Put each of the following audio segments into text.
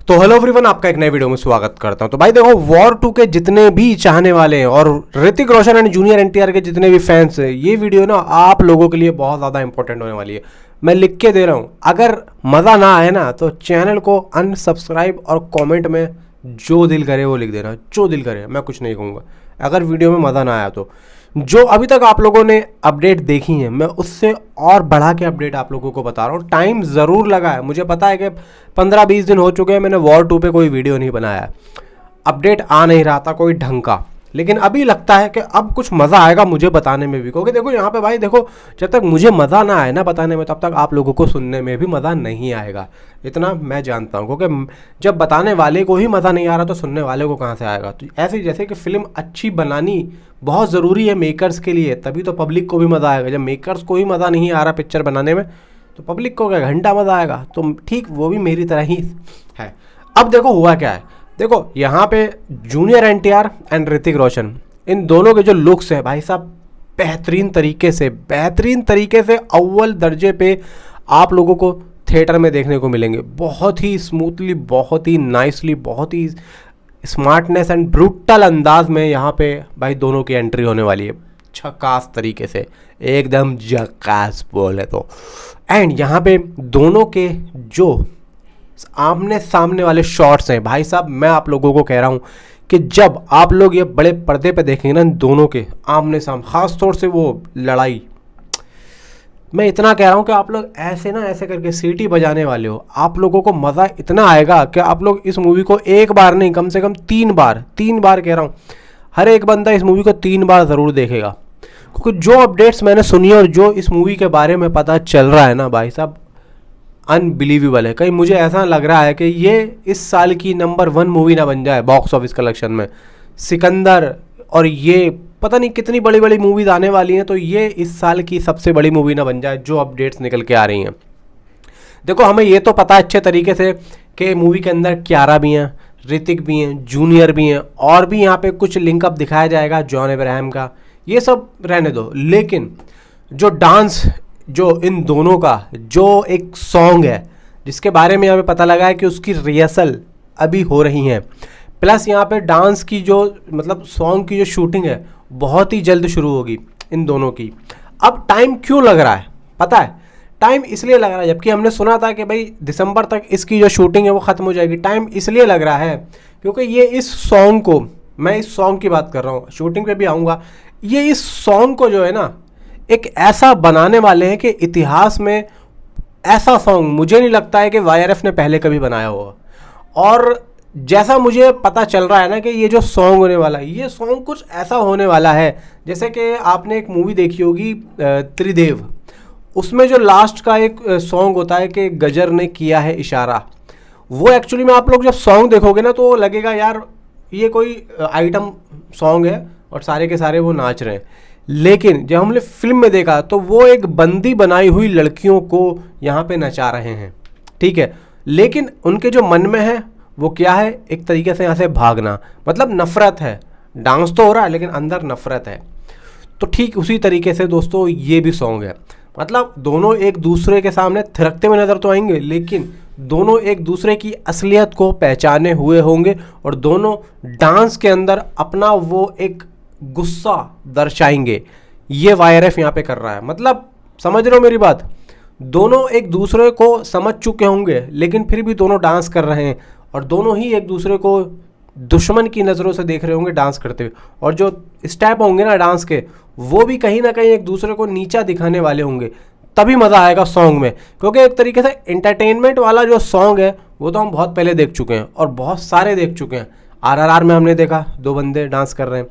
तो hello everyone, आपका एक नए वीडियो में स्वागत करता हूं। तो भाई देखो, वॉर 2 के जितने भी चाहने वाले हैं और ऋतिक रोशन एंड जूनियर एनटीआर के जितने भी फैंस हैं, ये वीडियो ना आप लोगों के लिए बहुत ज़्यादा इंपॉर्टेंट होने वाली है। मैं लिख के दे रहा हूं, अगर मज़ा ना आए ना तो चैनल को अनसब्सक्राइब और कॉमेंट में जो दिल करे वो लिख देना, जो दिल करे, मैं कुछ नहीं कहूँगा। अगर वीडियो में मज़ा ना आया तो जो अभी तक आप लोगों ने अपडेट देखी है, मैं उससे और बढ़ा के अपडेट आप लोगों को बता रहा हूँ। टाइम ज़रूर लगा है, मुझे पता है कि 15-20 दिन हो चुके हैं मैंने वॉर 2 पे कोई वीडियो नहीं बनाया है, अपडेट आ नहीं रहा था कोई ढंग का, लेकिन अभी लगता है कि अब कुछ मज़ा आएगा मुझे बताने में भी। क्योंकि देखो यहाँ पे भाई देखो, जब तक मुझे मज़ा ना आए ना बताने में, तब तक आप लोगों को सुनने में भी मज़ा नहीं आएगा, इतना मैं जानता हूँ। क्योंकि जब बताने वाले को ही मज़ा नहीं आ रहा तो सुनने वाले को कहाँ से आएगा। तो ऐसे जैसे कि फ़िल्म अच्छी बनानी बहुत ज़रूरी है मेकर्स के लिए, तभी तो पब्लिक को भी मज़ा आएगा। जब मेकर्स को ही मज़ा नहीं आ रहा पिक्चर बनाने में तो पब्लिक को क्या घंटा मज़ा आएगा। तो ठीक वो भी मेरी तरह ही है। अब देखो हुआ क्या है, देखो यहाँ पे जूनियर एनटीआर एंड ऋतिक रोशन, इन दोनों के जो लुक्स है भाई साहब, बेहतरीन तरीके से अव्वल दर्जे पे आप लोगों को थिएटर में देखने को मिलेंगे। बहुत ही स्मूथली, बहुत ही नाइसली, बहुत ही स्मार्टनेस एंड ब्रूटल अंदाज में यहाँ पे भाई दोनों की एंट्री होने वाली है, झकास तरीके से, एकदम झकास बोले तो। एंड यहाँ पे दोनों के जो आमने सामने वाले शॉट्स हैं भाई साहब, मैं आप लोगों को कह रहा हूँ कि जब आप लोग ये बड़े पर्दे पे देखेंगे ना दोनों के आमने सामने, खास तौर से वो लड़ाई, मैं इतना कह रहा हूँ कि आप लोग ऐसे करके सीटी बजाने वाले हो, आप लोगों को मज़ा इतना आएगा कि आप लोग इस मूवी को एक बार नहीं, कम से कम 3 बार कह रहा हूँ, हर एक बंदा इस मूवी को 3 बार ज़रूर देखेगा। क्योंकि जो अपडेट्स मैंने सुनी और जो इस मूवी के बारे में पता चल रहा है ना भाई साहब, अनबिलीवेबल है। कहीं मुझे ऐसा लग रहा है कि ये इस साल की नंबर 1 मूवी ना बन जाए बॉक्स ऑफिस कलेक्शन में। सिकंदर और ये पता नहीं कितनी बड़ी बड़ी मूवीज़ आने वाली हैं, तो ये इस साल की सबसे बड़ी मूवी ना बन जाए, जो अपडेट्स निकल के आ रही हैं। देखो हमें ये तो पता है अच्छे तरीके से कि मूवी के अंदर कियारा भी हैं, ऋतिक भी हैं, जूनियर भी हैं, और भी यहाँ पे कुछ लिंकअप दिखाया जाएगा जॉन अब्राहम का, ये सब रहने दो। लेकिन जो डांस, जो इन दोनों का जो एक सॉन्ग है जिसके बारे में यहाँ पे पता लगा है कि उसकी रिहर्सल अभी हो रही हैं, प्लस यहाँ पे डांस की जो मतलब सॉन्ग की जो शूटिंग है बहुत ही जल्द शुरू होगी इन दोनों की। अब टाइम क्यों लग रहा है पता है? टाइम इसलिए लग रहा है, जबकि हमने सुना था कि भाई दिसंबर तक इसकी जो शूटिंग है वो ख़त्म हो जाएगी। टाइम इसलिए लग रहा है क्योंकि ये इस सॉन्ग को, मैं इस सॉन्ग की बात कर रहा हूँ, शूटिंग पे भी आऊँगा, ये इस सॉन्ग को जो है ना एक ऐसा बनाने वाले हैं कि इतिहास में ऐसा सॉन्ग मुझे नहीं लगता है कि वाईआरएफ ने पहले कभी बनाया होगा। और जैसा मुझे पता चल रहा है ना कि ये जो सॉन्ग होने वाला है, ये सॉन्ग कुछ ऐसा होने वाला है जैसे कि आपने एक मूवी देखी होगी त्रिदेव, उसमें जो लास्ट का एक सॉन्ग होता है कि गजर ने किया है इशारा, वो एक्चुअली में आप लोग जब सॉन्ग देखोगे ना तो लगेगा यार ये कोई आइटम सॉन्ग है और सारे के सारे वो नाच रहे हैं। लेकिन जब हमने फिल्म में देखा तो वो एक बंदी बनाई हुई लड़कियों को यहाँ पे नचा रहे हैं, ठीक है। लेकिन उनके जो मन में है वो क्या है, एक तरीके से यहाँ से भागना, मतलब नफ़रत है। डांस तो हो रहा है लेकिन अंदर नफ़रत है। तो ठीक उसी तरीके से दोस्तों ये भी सॉन्ग है, मतलब दोनों एक दूसरे के सामने थिरकते हुए नज़र तो आएंगे, लेकिन दोनों एक दूसरे की असलियत को पहचाने हुए होंगे और दोनों डांस के अंदर अपना वो एक गुस्सा दर्शाएंगे। ये वाईआरएफ यहाँ पे कर रहा है, मतलब समझ रहे हो मेरी बात? दोनों एक दूसरे को समझ चुके होंगे लेकिन फिर भी दोनों डांस कर रहे हैं और दोनों ही एक दूसरे को दुश्मन की नज़रों से देख रहे होंगे डांस करते हुए। और जो स्टेप होंगे ना डांस के, वो भी कहीं ना कहीं एक दूसरे को नीचा दिखाने वाले होंगे, तभी मज़ा आएगा सॉन्ग में। क्योंकि एक तरीके से एंटरटेनमेंट वाला जो सॉन्ग है वो तो हम बहुत पहले देख चुके हैं और बहुत सारे देख चुके हैं। RRR में हमने देखा 2 बंदे डांस कर रहे हैं,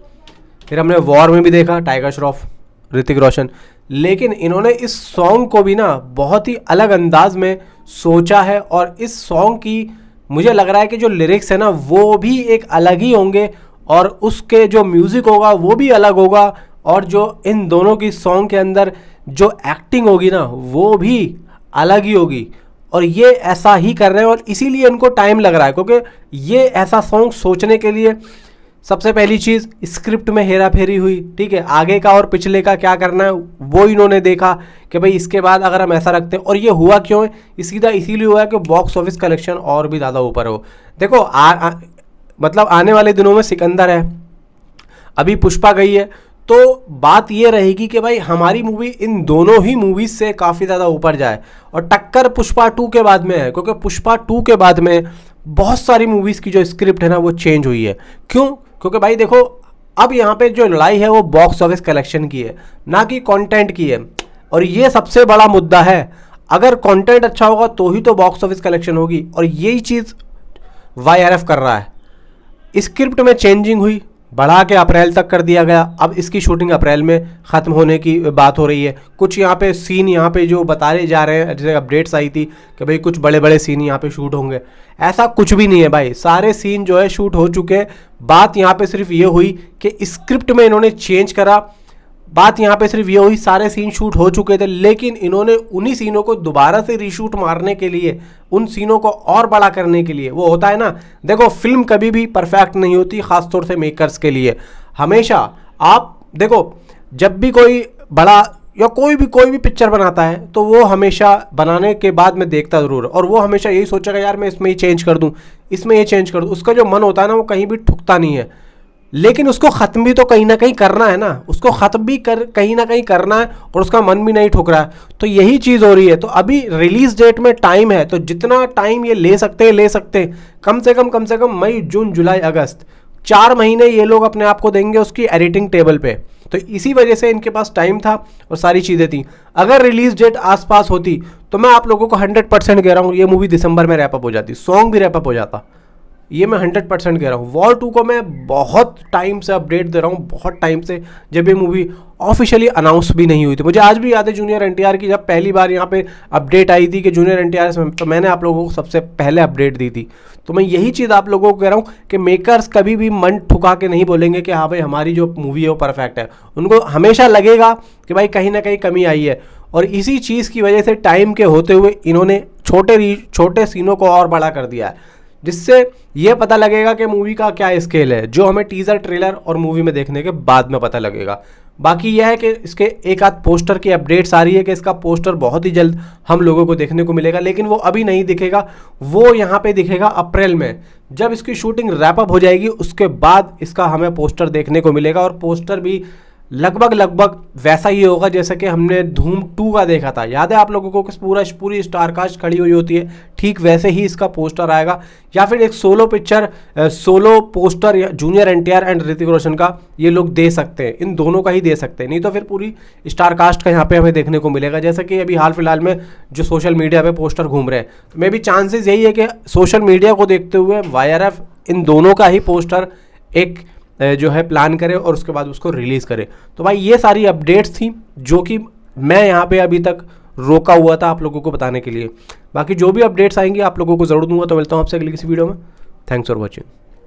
फिर हमने वॉर में भी देखा टाइगर श्रॉफ, ऋतिक रोशन। लेकिन इन्होंने इस सॉन्ग को भी ना बहुत ही अलग अंदाज में सोचा है और इस सॉन्ग की मुझे लग रहा है कि जो लिरिक्स है ना वो भी एक अलग ही होंगे और उसके जो म्यूज़िक होगा वो भी अलग होगा और जो इन दोनों की सॉन्ग के अंदर जो एक्टिंग होगी ना वो भी अलग ही होगी। और ये ऐसा ही कर रहे हैं और इसीलिए इनको टाइम लग रहा है, क्योंकि ये ऐसा सॉन्ग सोचने के लिए सबसे पहली चीज़, स्क्रिप्ट में हेरा फेरी हुई, ठीक है। आगे का और पिछले का क्या करना है वो इन्होंने देखा कि भाई इसके बाद अगर हम ऐसा रखते हैं, और ये हुआ क्यों है, सीधा इसीलिए हुआ है कि बॉक्स ऑफिस कलेक्शन और भी ज़्यादा ऊपर हो। देखो मतलब आने वाले दिनों में सिकंदर है, अभी पुष्पा गई है, तो बात ये रहेगी कि भाई हमारी मूवी इन दोनों ही मूवीज से काफ़ी ज़्यादा ऊपर जाए, और टक्कर पुष्पा 2 के बाद में है, क्योंकि पुष्पा 2 के बाद में बहुत सारी मूवीज़ की जो स्क्रिप्ट है ना वो चेंज हुई है। क्यों? क्योंकि भाई देखो, अब यहाँ पे जो लड़ाई है वो बॉक्स ऑफिस कलेक्शन की है, ना कि कंटेंट की है, और ये सबसे बड़ा मुद्दा है। अगर कंटेंट अच्छा होगा तो ही तो बॉक्स ऑफिस कलेक्शन होगी, और यही चीज़ YRF कर रहा है। स्क्रिप्ट में चेंजिंग हुई, बढ़ा के अप्रैल तक कर दिया गया, अब इसकी शूटिंग अप्रैल में ख़त्म होने की बात हो रही है। कुछ यहाँ पे सीन यहाँ पे जो बताए जा रहे हैं, जैसे अपडेट्स आई थी कि भाई कुछ बड़े बड़े सीन यहाँ पे शूट होंगे, ऐसा कुछ भी नहीं है भाई, सारे सीन जो है शूट हो चुके हैं। बात यहाँ पे सिर्फ ये हुई कि स्क्रिप्ट में इन्होंने चेंज करा, बात यहाँ पे सिर्फ ये हुई, सारे सीन शूट हो चुके थे, लेकिन इन्होंने उन्हीं सीनों को दोबारा से रीशूट मारने के लिए, उन सीनों को और बड़ा करने के लिए, वो होता है ना, देखो फिल्म कभी भी परफेक्ट नहीं होती, खासतौर से मेकर्स के लिए। हमेशा आप देखो, जब भी कोई बड़ा या कोई भी पिक्चर बनाता है, तो वो हमेशा बनाने के बाद में देखता ज़रूर है, और वो हमेशा यही सोचेगा यार मैं इसमें ये चेंज कर दूँ, इसमें ये चेंज कर दूँ। उसका जो मन होता है ना वो कहीं भी ठुकता नहीं है, लेकिन उसको ख़त्म भी तो कहीं ना कहीं करना है ना, उसको ख़त्म भी कहीं ना कहीं करना है, और उसका मन भी नहीं ठुक रहा है। तो यही चीज़ हो रही है। तो अभी रिलीज़ डेट में टाइम है, तो जितना टाइम ये ले सकते हैं, कम से कम मई, जून, जुलाई, अगस्त, 4 महीने ये लोग अपने आप को देंगे उसकी एडिटिंग टेबल पे। तो इसी वजह से इनके पास टाइम था और सारी चीज़ें थी। अगर रिलीज़ डेट आसपास होती तो मैं आप लोगों को 100% कह रहा हूँ ये मूवी दिसंबर में रैप अप हो जाती, सॉन्ग भी रैप अप हो जाता, ये मैं 100% कह रहा हूँ। वॉर 2 को मैं बहुत टाइम से अपडेट दे रहा हूँ, बहुत टाइम से, जब ये मूवी ऑफिशियली अनाउंस भी नहीं हुई थी। मुझे आज भी याद है जूनियर NTR की जब पहली बार यहाँ पे अपडेट आई थी कि जूनियर NTR से, तो मैंने आप लोगों को सबसे पहले अपडेट दी थी। तो मैं यही चीज़ आप लोगों को कह रहा हूँ कि मेकर्स कभी भी मन ठुका के नहीं बोलेंगे कि हाँ भाई हमारी जो मूवी है वो परफेक्ट है। उनको हमेशा लगेगा कि भाई कहीं ना कहीं कमी आई है, और इसी चीज़ की वजह से टाइम के होते हुए इन्होंने छोटे सीनों को और बड़ा कर दिया है, जिससे ये पता लगेगा कि मूवी का क्या स्केल है, जो हमें टीज़र, ट्रेलर और मूवी में देखने के बाद में पता लगेगा। बाकी यह है कि इसके एक आध पोस्टर की अपडेट्स आ रही है कि इसका पोस्टर बहुत ही जल्द हम लोगों को देखने को मिलेगा, लेकिन वो अभी नहीं दिखेगा, वो यहाँ पे दिखेगा अप्रैल में, जब इसकी शूटिंग रैप अप हो जाएगी, उसके बाद इसका हमें पोस्टर देखने को मिलेगा। और पोस्टर भी लगभग वैसा ही होगा जैसा कि हमने धूम 2 का देखा था। याद है आप लोगों को कि पूरी स्टारकास्ट खड़ी हुई होती है, ठीक वैसे ही इसका पोस्टर आएगा। या फिर एक सोलो पोस्टर या junior NTR and Hrithik Roshan का ये लोग दे सकते हैं, इन दोनों का ही दे सकते हैं, नहीं तो फिर पूरी स्टारकास्ट का यहाँ पे हमें देखने को मिलेगा। जैसा कि अभी हाल फिलहाल में जो सोशल मीडिया पे पोस्टर घूम रहे हैं, तो मे भी चांसेस यही है कि सोशल मीडिया को देखते हुए YRF इन दोनों का ही पोस्टर एक जो है प्लान करे और उसके बाद उसको रिलीज़ करे। तो भाई ये सारी अपडेट्स थी जो कि मैं यहाँ पे अभी तक रोका हुआ था आप लोगों को बताने के लिए। बाकी जो भी अपडेट्स आएंगी आप लोगों को ज़रूर दूंगा। तो मिलता हूँ आपसे अगली किसी वीडियो में। Thanks for watching.